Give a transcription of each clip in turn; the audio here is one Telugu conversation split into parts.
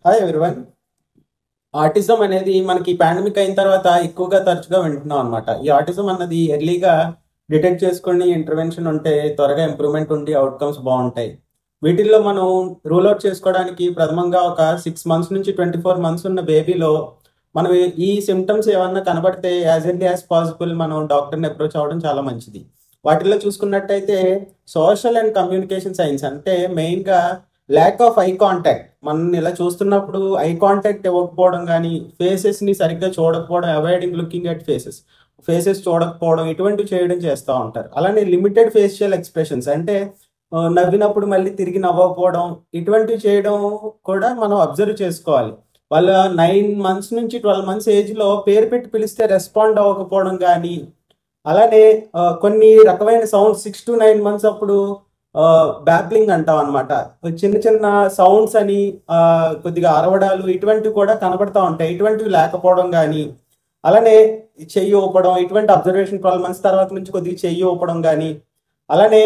Hi everyone. ఆటిజం అనేది మనకి పాండమిక్ అయిన తర్వాత ఎక్కువగా తరచుగా వింటున్నాం అనమాట. ఈ ఆటిజం అన్నది ఎర్లీగా డిటెక్ట్ చేసుకొని ఇంటర్వెన్షన్ ఉంటే త్వరగా ఇంప్రూవ్మెంట్ ఉండి అవుట్కమ్స్ బాగుంటాయి. వీటిల్లో మనం రూల్ అవుట్ చేసుకోవడానికి ప్రథమంగా ఒక 6 మంత్స్ నుంచి 24 మంత్స్ ఉన్న బేబీలో మనం ఈ సిమ్టమ్స్ ఏమన్నా కనబడితే యాజ్ ఎర్లీ యాజ్ పాసిబుల్ మనం డాక్టర్ని అప్రోచ్ అవ్వడం చాలా మంచిది. వాటిల్లో చూసుకున్నట్టయితే సోషల్ అండ్ కమ్యూనికేషన్ సైన్స్ అంటే మెయిన్గా ల్యాక్ ఆఫ్ ఐ కాంటాక్ట్. మనం ఇలా చూస్తున్నప్పుడు ఐ కాంటాక్ట్ ఇవ్వకపోవడం కానీ, ఫేసెస్ని సరిగ్గా చూడకపోవడం, అవాయిడింగ్ లుకింగ్ అట్ ఫేసెస్ చూడకపోవడం, ఇటువంటివి చేయడం చేస్తూ ఉంటారు. అలానే లిమిటెడ్ ఫేషియల్ ఎక్స్ప్రెషన్స్ అంటే నవ్వినప్పుడు మళ్ళీ తిరిగి నవ్వకపోవడం, ఇటువంటివి చేయడం కూడా మనం అబ్జర్వ్ చేసుకోవాలి. వాళ్ళ 9 మంత్స్ నుంచి 12 మంత్స్ ఏజ్లో పేరు పెట్టి పిలిస్తే రెస్పాండ్ అవ్వకపోవడం కానీ, అలానే కొన్ని రకమైన సౌండ్స్ 6 to 9 మంత్స్ అప్పుడు బ్యాబ్లింగ్ అంటాం అనమాట. చిన్న చిన్న సౌండ్స్ అని కొద్దిగా అరవడాలు ఇటువంటివి కూడా కనబడతా ఉంటాయి. ఇటువంటివి లేకపోవడం కానీ, అలానే చెయ్యి ఊపడం, ఇటువంటి అబ్జర్వేషన్ 12 మంత్స్ తర్వాత నుంచి కొద్దిగా చెయ్యి ఊపడం కానీ, అలానే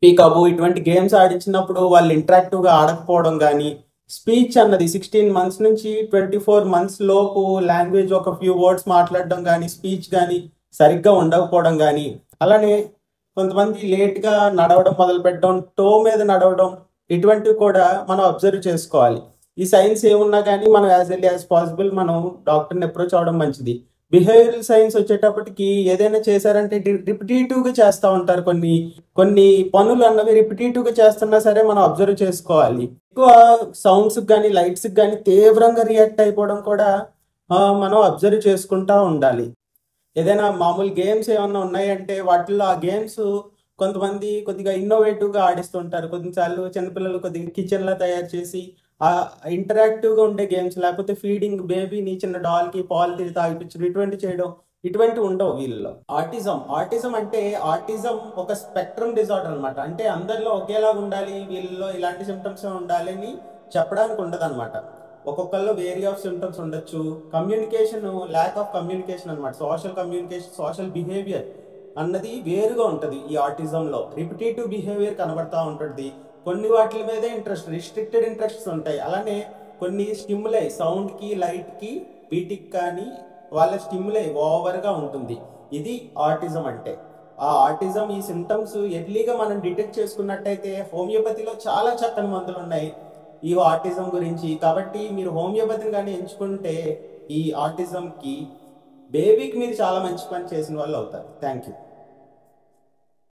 పీకబు ఇటువంటి గేమ్స్ ఆడించినప్పుడు వాళ్ళు ఇంటరాక్టివ్గా ఆడకపోవడం కానీ, స్పీచ్ అన్నది 16 మంత్స్ నుంచి 24 మంత్స్ లోపు లాంగ్వేజ్ ఒక ఫ్యూ వర్డ్స్ మాట్లాడడం కానీ, స్పీచ్ కానీ సరిగ్గా ఉండకపోవడం కానీ, అలానే కొంతమంది లేట్గా నడవడం మొదలు పెట్టడం, టో మీద నడవడం, ఇటువంటివి కూడా మనం అబ్జర్వ్ చేసుకోవాలి. ఈ సైన్స్ ఏమున్నా కానీ మనం యాజ్ ఎర్లీ యాజ్ పాసిబుల్ మనం డాక్టర్ని అప్రోచ్ అవ్వడం మంచిది. బిహేవియరల్ సైన్స్ వచ్చేటప్పటికి ఏదైనా చేశారంటే రిపిటేటివ్గా చేస్తూ ఉంటారు. కొన్ని కొన్ని పనులు అన్నవి రిపిటేటివ్గా చేస్తున్నా సరే మనం అబ్జర్వ్ చేసుకోవాలి. ఎక్కువ సౌండ్స్కి కానీ లైట్స్కి కానీ తీవ్రంగా రియాక్ట్ అయిపోవడం కూడా మనం అబ్జర్వ్ చేసుకుంటూ ఉండాలి. ఏదైనా మామూలు గేమ్స్ ఏమన్నా ఉన్నాయంటే వాటిల్లో ఆ గేమ్స్ కొంతమంది కొద్దిగా ఇన్నోవేటివ్గా ఆడిస్తుంటారు. కొన్నిసార్లు చిన్నపిల్లలు కొద్దిగా కిచెన్లో తయారు చేసి ఆ ఇంటరాక్టివ్గా ఉండే గేమ్స్, లేకపోతే ఫీడింగ్ బేబీని చిన్న డాల్కి పాలు తాగిపించడం, ఇటువంటి చేయడం, ఇటువంటివి ఉండవు వీళ్ళలో. ఆటిజం అంటే ఆటిజం ఒక స్పెక్ట్రమ్ డిజార్డర్ అనమాట. అంటే అందరిలో ఒకేలాగా ఉండాలి, వీళ్ళలో ఇలాంటి సిమ్టమ్స్ ఉండాలి అని చెప్పడానికి ఉండదు అనమాట. ఒక్కొక్కరిలో వేరీ ఆఫ్ సిమ్టమ్స్ ఉండొచ్చు. కమ్యూనికేషన్, ల్యాక్ ఆఫ్ కమ్యూనికేషన్ అనమాట. సోషల్ కమ్యూనికేషన్, సోషల్ బిహేవియర్ అన్నది వేరుగా ఉంటుంది. ఈ ఆటిజంలో రిపిటేటివ్ బిహేవియర్ కనబడతా ఉంటుంది. కొన్ని వాటి మీదే రిస్ట్రిక్టెడ్ ఇంట్రెస్ట్స్ ఉంటాయి. అలానే కొన్ని స్టిమ్యులై, సౌండ్కి, లైట్కి, బీటికి కానీ వాళ్ళ స్టిమ్యులై ఓవర్గా ఉంటుంది. ఇది ఆటిజం అంటే. ఆ ఆటిజం ఈ సిమ్టమ్స్ ఎర్లీగా మనం డిటెక్ట్ చేసుకున్నట్టయితే హోమియోపతిలో చాలా చక్కని మందులు ఉన్నాయి ఈ ఆటిజం గురించి. కాబట్టి మీరు హోమియోపతిని కానీ ఎంచుకుంటే ఈ ఆటిజంకి బేబీకి మీరు చాలా మంచి పని చేసిన వాళ్ళు అవుతారు. Thank you.